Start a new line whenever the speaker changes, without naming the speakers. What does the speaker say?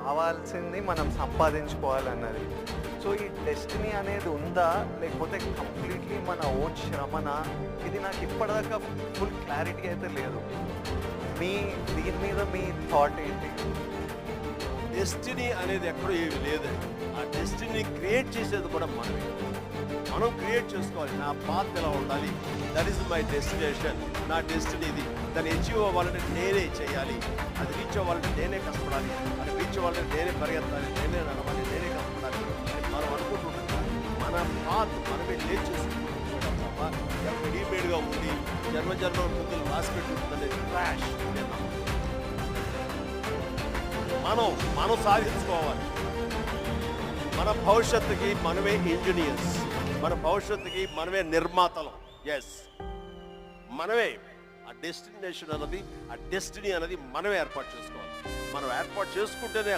రావాల్సింది మనం సంపాదించుకోవాలన్నది. సో ఈ డెస్టినీ అనేది ఉందా? లేకపోతే కంప్లీట్లీ మన ఓన్ శ్రమనా? ఇది నాకు ఇప్పటిదాకా ఫుల్ క్లారిటీ అయితే లేదు. దీని మీద మీ థాట్ ఏంటి?
డెస్టినీ అనేది ఎక్కడో ఏమి లేదండి. ఆ డెస్టినీ క్రియేట్ చేసేది కూడా మనమే. మనం క్రియేట్ చేసుకోవాలి. నా పాత్ ఎలా ఉండాలి, దట్ ఈస్ మై డెస్టినేషన్, నా డెస్టినీ ఇది. దాన్ని అచీవ్ అవ్వాలంటే నేనే చేయాలి, అది రీచ్ అవ్వాలంటే నేనే కష్టపడాలి, అది రీచ్ అవ్వాలంటే నేనే పరిగెత్తాలి, నేనే నడవాలి, నేనే కష్టపడాలి అని మనం అనుకుంటున్నాం. మన పాత్ మనమే లేట్ చేసుకుంటున్నాం తప్ప రెడీమేడ్గా ఉండి జన్మ ముందులు రాసి పెట్టుకుంటుందనే ట్రాష్. మనం సాధించుకోవాలి. మన భవిష్యత్తుకి మనమే ఇంజనీర్స్, మన భవిష్యత్తుకి మనమే నిర్మాతలు. ఎస్, మనమే ఆ డెస్టినేషన్ అన్నది, ఆ డెస్టినీ అనేది మనమే ఏర్పాటు చేసుకోవాలి. మనం ఏర్పాటు చేసుకుంటేనే అక్కడ